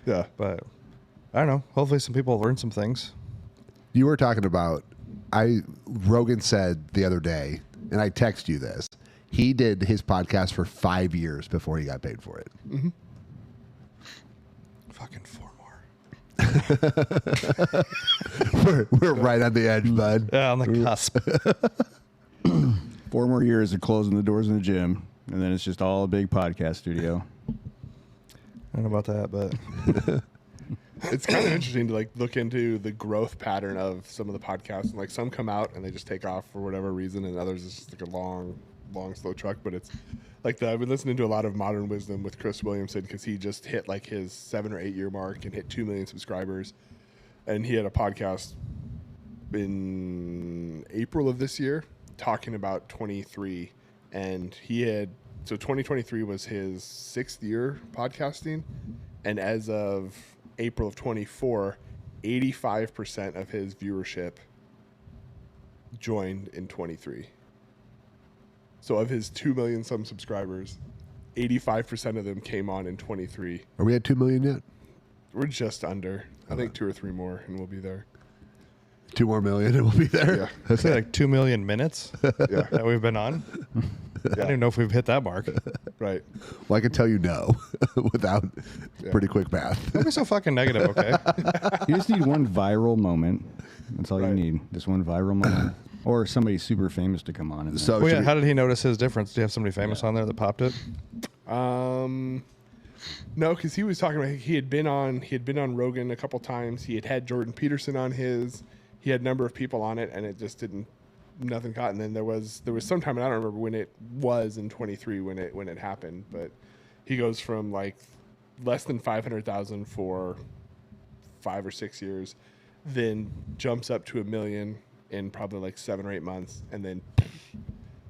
Yeah. But I don't know. Hopefully some people learn some things. You were talking about, Rogan said the other day, and I text you this, he did his podcast for 5 years before he got paid for it. Mm-hmm. Fucking 4 more. We're right on the edge, bud. Yeah, on the cusp. 4 more years of closing the doors in the gym, and then it's just all a big podcast studio. I don't know about that, but It's kind of interesting to like look into the growth pattern of some of the podcasts. And like some come out and they just take off for whatever reason, and others it's just like a long, slow truck. But it's like I've been listening to a lot of Modern Wisdom with Chris Williamson because he just hit like his 7 or 8 year mark and hit 2 million subscribers. And he had a podcast in April of this year talking about 23. And he had, so 2023 was his 6th year podcasting. And as of April of 24, 85% of his viewership joined in 23. So of his 2 million some subscribers, 85% of them came on in 23. Are we at 2 million yet? We're just under. I think 2 or 3 more, and we'll be there. 2 more million and we'll be there? Yeah. I'd say like 2 million minutes Yeah. that we've been on. I don't even know if we've hit that mark. Right. Well, I can tell you no without Yeah. pretty quick math. Don't be so fucking negative, okay? You just need one viral moment. That's all Right. you need. Just one viral moment. Or somebody super famous to come on. And So Well, should yeah, we- how did he notice his difference? Do you have somebody famous on there that popped it? No, because he was talking about he had been on Rogan a couple times. He had Jordan Peterson on his. He had a number of people on it, and it just nothing caught. And then there was some time, and I don't remember when it was in 23 when it happened, but he goes from like less than 500,000 for 5 or 6 years, then jumps up to 1 million in probably like 7 or 8 months, and then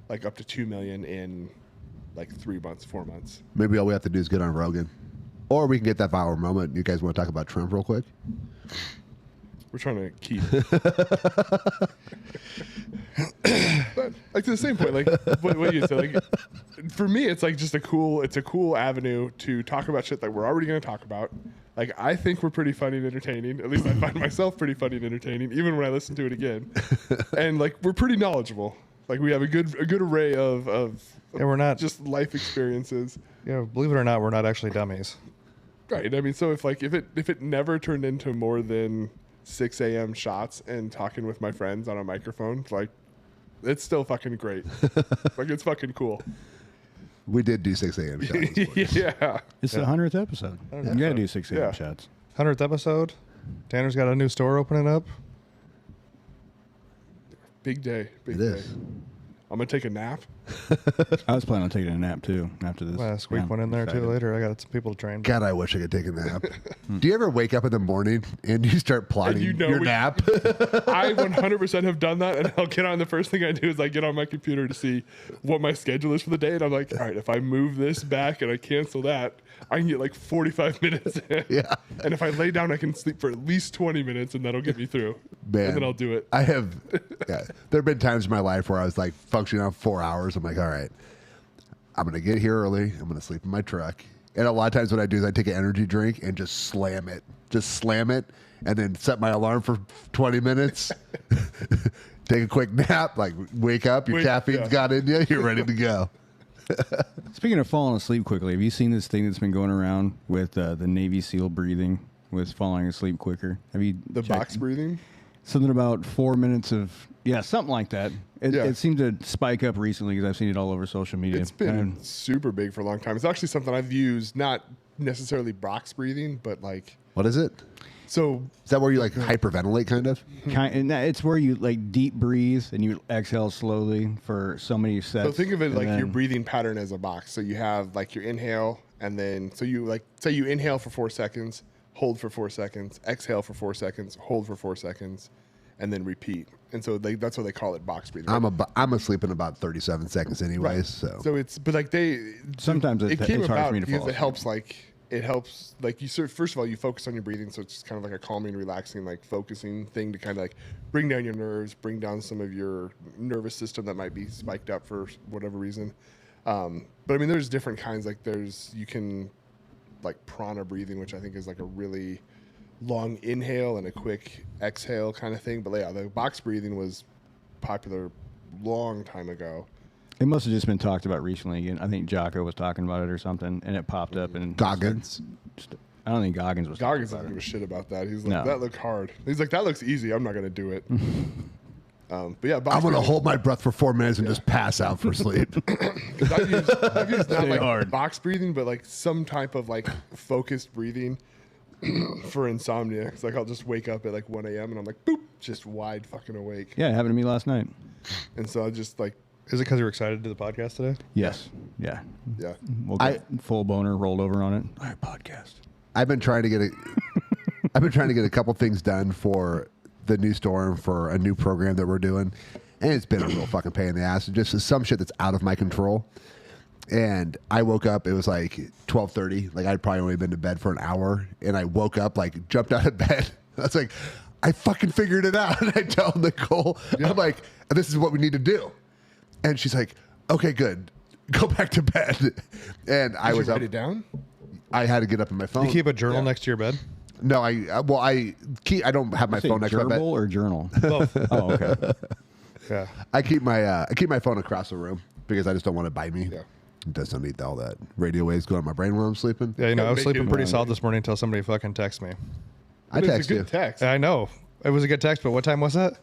like up to 2 million in like 3 months, 4 months. maybe all we have to do is get on Rogan. Or we can get that viral moment. You guys want to talk about Trump real quick? We're trying to keep. But like to the same point, like what you said, like for me, it's like just a cool avenue to talk about shit that we're already going to talk about. Like I think we're pretty funny and entertaining. At least I find myself pretty funny and entertaining, even when I listen to it again. And like we're pretty knowledgeable. Like we have a good array of Yeah, we're not just life experiences. believe it or not, we're not actually dummies. Right. I mean, so if it never turned into more than 6 a.m. shots and talking with my friends on a microphone, like it's still fucking great. Like it's fucking cool. We did do 6 a.m. shows. Yeah. it's the 100th episode. You got to do 6 a.m. Yeah. shots. 100th episode. Tanner's got a new store opening up. Big day. Big It day. is. I'm gonna take a nap I was planning on taking a nap too after this. Squeak Yeah, one in there too excited. later. I got some people to train. God, I wish I could take a nap. Do you ever wake up in the morning and you start plotting you know your we- nap? I 100% have done that, and I'll get on. The first thing I do is I get on my computer to see what my schedule is for the day, and I'm like, all right, if I move this back and I cancel that, I can get like 45 minutes in. Yeah. And if I lay down, I can sleep for at least 20 minutes, and that'll get me through. Man, And then I'll do it. I have. Yeah, there have been times in my life where I was like functioning on 4 hours. I'm like, all right, I'm gonna get here early. I'm gonna sleep in my truck. And a lot of times, what I do is I take an energy drink and just slam it, and then set my alarm for 20 minutes. Take a quick nap, like wake up, your caffeine's got in you, you're ready to go. Speaking of falling asleep quickly, have you seen this thing that's been going around with the Navy SEAL breathing with falling asleep quicker? Have you The checked? box breathing. Something about 4 minutes of something like that. It, Yeah. it seemed to spike up recently because I've seen it all over social media. It's been And super big for a long time. It's actually something I've used, not necessarily box breathing, but like, What is it? so Is that where you like hyperventilate, kind of? and it's where you like deep breathe and you exhale slowly for so many sets. So think of it and like your then- breathing pattern as a box. So you have like your inhale, and then so you like say you inhale for 4 seconds, hold for 4 seconds, exhale for 4 seconds, hold for 4 seconds, and then repeat. And so that's what they call it, box breathing. I'm asleep in about 37 seconds anyways. Right. So it's but like Sometimes it came it's hard for about me to fall because asleep. it helps like you first of all you focus on your breathing, so it's just kind of like a calming, relaxing, like focusing thing to kind of like bring down your nerves, bring down some of your nervous system that might be spiked up for whatever reason. But I mean, there's different kinds. Like you can like prana breathing, which I think is like a really long inhale and a quick exhale kind of thing. But yeah, the box breathing was popular long time ago. It must have just been talked about recently again. I think Jocko was talking about it or something, and it popped up. And Goggins. I don't think Goggins was. Goggins talking doesn't about give a shit about that. He's like, No. that looked hard. He's like, that looks easy. I'm not going to do it. But yeah, box I'm gonna breathing- hold my breath for 4 minutes and just pass out for sleep. 'cause I've used not Stay like hard. box breathing, but like some type of like focused breathing for insomnia. It's like I'll just wake up at like 1 a.m. and I'm like, boop, just wide fucking awake. it. Yeah, it happened to me last night. And so I just like, Is it because you were excited to do the podcast today? Yes. Yeah. yeah. Woke up full boner, rolled over on it. All right, podcast. I've been trying to get a couple things done for the new store and for a new program that we're doing, and it's been a real fucking pain in the ass. Just some shit that's out of my control. And I woke up. It was like 12:30. Like I'd probably only been to bed for an hour, and I woke up like jumped out of bed. I was like, I fucking figured it out. And I tell Nicole, I'm like, this is what we need to do. And she's like, okay, good. Go back to bed. And I Did was you up. write it down? I had to get up in my phone. You keep a journal next to your bed? No, I don't have my Say phone next to my gerbil bed. or journal? Both. Oh, okay. Yeah. I keep my phone across the room because I just don't want it by me. Yeah. It doesn't need all that radio waves going in my brain while I'm sleeping. Yeah, you know, I was Make sleeping it- pretty solid this morning until somebody fucking texted me. I But it's text a you. good text. I know. It was a good text, but what time was that?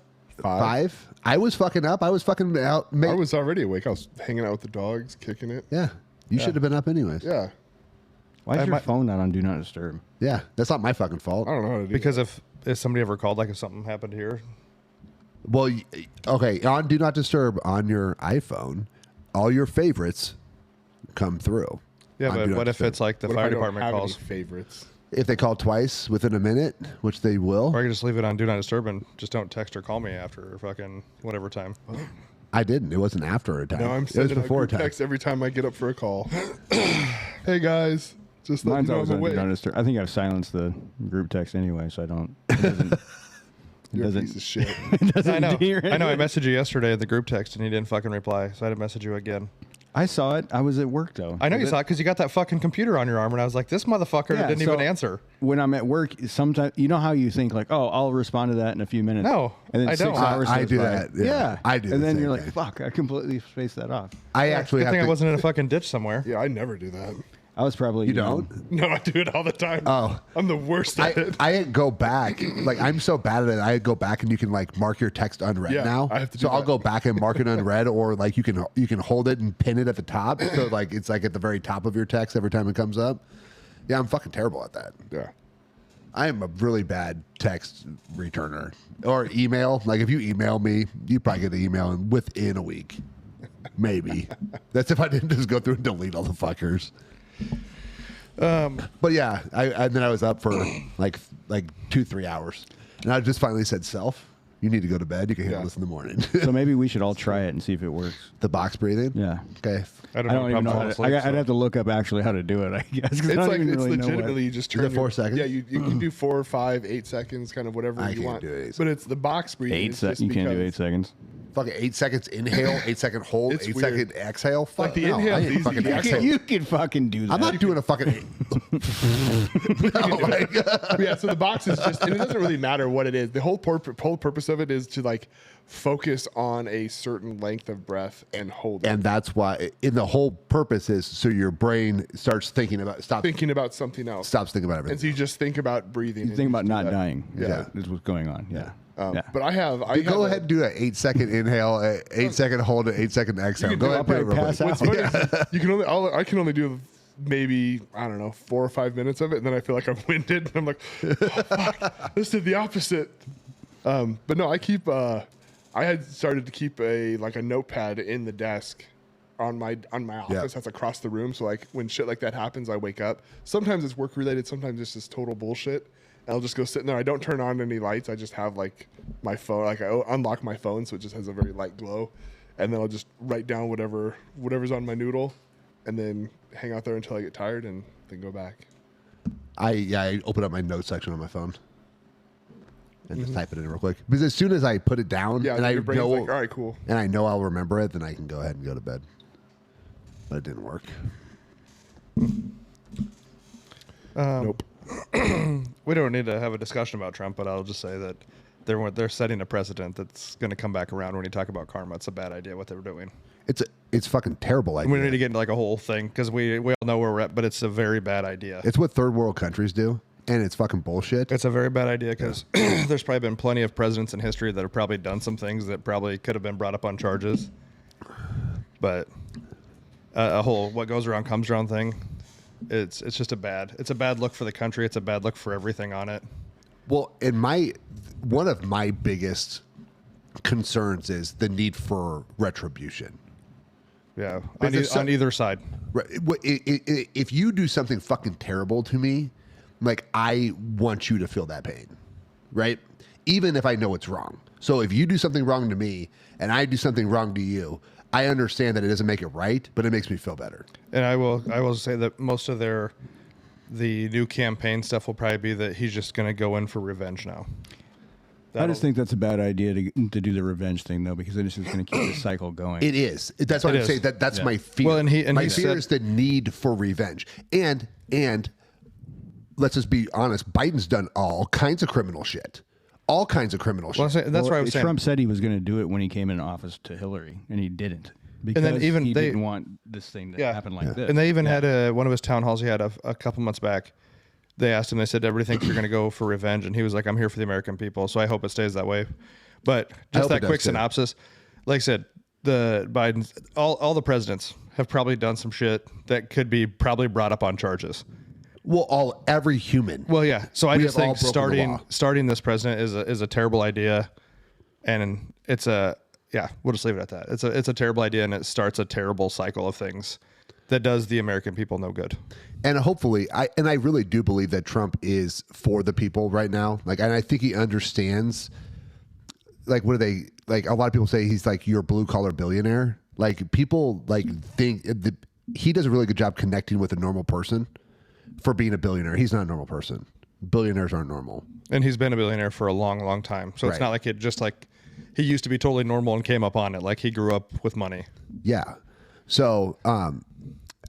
5. I was fucking up. I was fucking out. I was already awake. I was hanging out with the dogs, kicking it. Yeah. You should have been up anyways. Yeah. Why is I your might- phone not on Do Not Disturb? Yeah. That's not my fucking fault. I don't know how to do Because that. if somebody ever called, like if something happened here, Well, okay. On Do Not Disturb on your iPhone, all your favorites come through. yeah, On but Do Not what if Disturb. it's like the What if I fire don't department have any calls? favorites? If they call twice within a minute, which they will, Or I can just leave it on Do Not Disturb and just don't text or call me after fucking whatever time. I didn't. It wasn't after a time. No, I'm it was sending a before a group time. text every time I get up for a call. Hey guys, just let Mine's you know always I'm on Do Not awake. Disturb. I think I've silenced the group text anyway, so I don't. It doesn't. You're a doesn't- piece of shit. it doesn't I know. hear I know. I it. messaged you yesterday in the group text and you didn't fucking reply, so I had to message you again. I saw it. I was at work though. I know you saw it because you got that fucking computer on your arm, and I was like, this motherfucker Yeah, didn't so- even answer. When I'm at work, sometimes you know how you think like, oh, I'll respond to that in a few minutes. No, and then I 6 don't. hours I goes do by. that, yeah. I do And the then same you're like, thing. fuck, I completely spaced that off. I actually Good have thing to. I wasn't in a fucking ditch somewhere. Yeah, I never do that. I was probably You don't? No, I do it all the time. Oh. I'm the worst at it. I go back, like I'm so bad at it. I go back and you can like mark your text unread Yeah, now. I have to do so I'll that. go back and mark it unread, or like you can hold it and pin it at the top, so like it's like at the very top of your text every time it comes up. Yeah, I'm fucking terrible at that. Yeah. I am a really bad text returner or email. Like if you email me, you probably get the email within a week. Maybe. That's if I didn't just go through and delete all the fuckers. But yeah, and then I was up for like 2-3 hours, and I just finally said, "Self, you need to go to bed. You can handle this in the morning." So maybe we should all try it and see if it works. The box breathing. Yeah. Okay. I I don't even know how to, sleep, I'd have to look up actually how to do it, I guess. 'Cause I It's don't like even it's really know what- legitimately you just turn it 4 seconds? Yeah, you can do 4, 5, 8 seconds, kind of whatever I you can't want. do 8 But it's the box breathing. Eight It's seconds. just You can't do because- 8 seconds. Fucking 8 seconds inhale, 8 second hold, It's 8 weird. second exhale. Fuck Like the no, inhale's I ain't easy. fucking You exhale. You can fucking do that. I'm not doing a fucking. No, like, Yeah, so the box is just, and it doesn't really matter what it is. The whole purpose of it is to like focus on a certain length of breath and hold it. and that's why. In the whole purpose is so your brain starts thinking about Thinking about something else. stops thinking about And everything. so you just think about breathing. You and think you about just do not that. dying. Yeah. Is what's going on. Yeah. Yeah. But I have Go ahead and do an 8 second inhale, 8 second hold, and 8 second exhale. can Go do ahead it. and do it real Pass quick. out. What's funny is you can only I can only do maybe, I don't know, 4 or 5 minutes of it, and then I feel like I'm winded, and I'm like, oh, fuck, this did the opposite. But no, I keep I had started to keep a notepad in the desk on my office that's across the room, so like when shit like that happens, I wake up. Sometimes it's work related, sometimes it's just total bullshit. And I'll just go sit in there. I don't turn on any lights. I just have like my phone, like I unlock my phone so it just has a very light glow, and then I'll just write down whatever's on my noodle, and then hang out there until I get tired and then go back. I open up my notes section on my phone and just type it in real quick. Because as soon as I put it down Yeah, and I your brain's know, like, all right, cool. and I know I'll remember it, then I can go ahead and go to bed. But it didn't work. Nope. We don't need to have a discussion about Trump, but I'll just say that they're setting a precedent that's going to come back around when you talk about karma. It's a bad idea what they were doing. It's fucking terrible idea. We need to get into like a whole thing because we all know where we're at, but it's a very bad idea. It's what third world countries do, and it's fucking bullshit. It's a very bad idea because there's probably been plenty of presidents in history that have probably done some things that probably could have been brought up on charges. But a whole what goes around comes around thing. It's just a bad look for the country. It's a bad look for everything on it. Well, one of my biggest concerns is the need for retribution. Yeah, Because on either side. Right. If you do something fucking terrible to me, like I want you to feel that pain, right? Even if I know it's wrong. So if you do something wrong to me and I do something wrong to you, I understand that it doesn't make it right, but it makes me feel better. And I will say that most of the new campaign stuff will probably be that he's just going to go in for revenge now. I just think that's a bad idea to do the revenge thing, though, because then it's just going to keep the cycle going. It is. That's what It I'm is. saying. That's Yeah. my fear. Well, and he my fear said- is the need for revenge. And let's just be honest. Biden's done all kinds of criminal shit. All kinds of criminal Well, shit. that's why I was saying. Trump said he was going to do it when he came in office to Hillary, and he didn't. Because then even he they- didn't want this thing to happen like this. And they even had one of his town halls he had a couple months back. They asked him, they said, everybody thinks you're going to go for revenge. And he was like, I'm here for the American people. So I hope it stays that way. But just hope that it does quick too. synopsis. Like I said, the Biden's, all the presidents have probably done some shit that could be probably brought up on charges. Well, every human. Well, yeah. So I We just have all think broken the law. starting this president is a terrible idea. And it's we'll just leave it at that. It's a terrible idea, and it starts a terrible cycle of things that does the American people no good. And hopefully, I really do believe that Trump is for the people right now. And I think he understands. Like, what do they like? A lot of people say he's like your blue collar billionaire. Like, people think he does a really good job connecting with a normal person for being a billionaire. He's not a normal person. Billionaires aren't normal. And he's been a billionaire for a long, long time. So it's Right. not like it just like he used to be totally normal and came up on it. Like he grew up with money. Yeah. So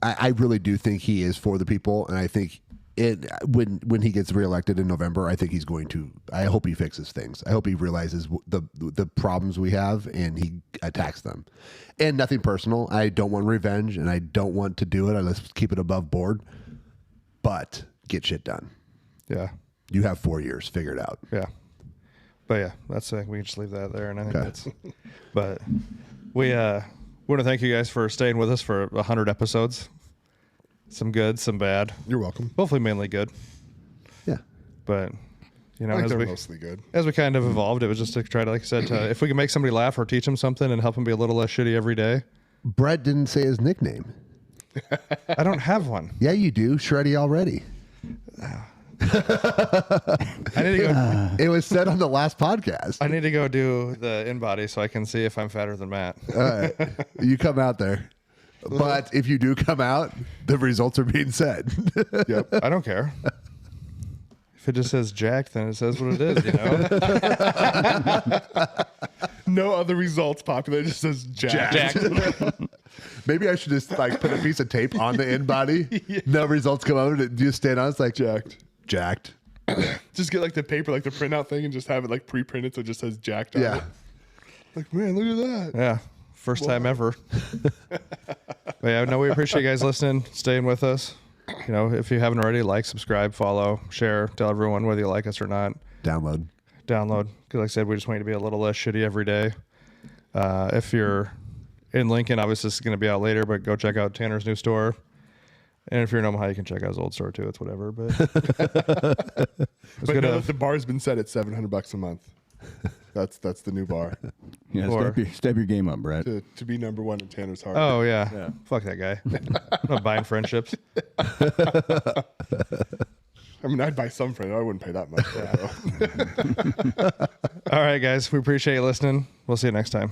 I really do think he is for the people, and I think when he gets reelected in November, I think he's going to. I hope he fixes things. I hope he realizes the problems we have and he attacks them. And nothing personal. I don't want revenge, and I don't want to do it. Let's keep it above board. But get shit done. Yeah. You have 4 years. Figure it out. Yeah. But yeah, that's we can just leave that there. And I think Okay. that's, but we want to thank you guys for staying with us for 100 episodes. Some good, some bad. You're welcome. Hopefully mainly good. Yeah. But, you know, I think as they're we, mostly good. as we kind of evolved, it was just to try to, like I said, if we can make somebody laugh or teach them something and help them be a little less shitty every day, Brett didn't say his nickname. I don't have one. Yeah, you do. Shreddy already. I need to go. It was said on the last podcast. I need to go do the in-body so I can see if I'm fatter than Matt. All right. You come out there. But if you do come out, the results are being said. Yep. I don't care. If it just says jacked, then it says what it is, you know? No other results populated. It just says jacked. Maybe I should just like put a piece of tape on the in body. No results come out. And you just stand on. It's like jacked. Just get like the paper, like the printout thing, and just have it like pre-printed so it just says jacked on Yeah. it. Like, man, look at that. Yeah. First time ever. But yeah, no, we appreciate you guys listening, staying with us. You know, if you haven't already, like, subscribe, follow, share, tell everyone whether you like us or not. Download. Because like I said, we just want you to be a little less shitty every day. If you're in Lincoln, obviously this is going to be out later, but go check out Tanner's new store. And if you're in Omaha, you can check out his old store too. It's whatever. But But know that the bar's been set at $700 a month. That's the new bar Yeah, Or- step your game up, Brett. to be number one in Tanner's heart. oh yeah. Fuck that guy. I'm not buying friendships. I mean, I'd buy some for it. I wouldn't pay that much. All right, guys. We appreciate you listening. We'll see you next time.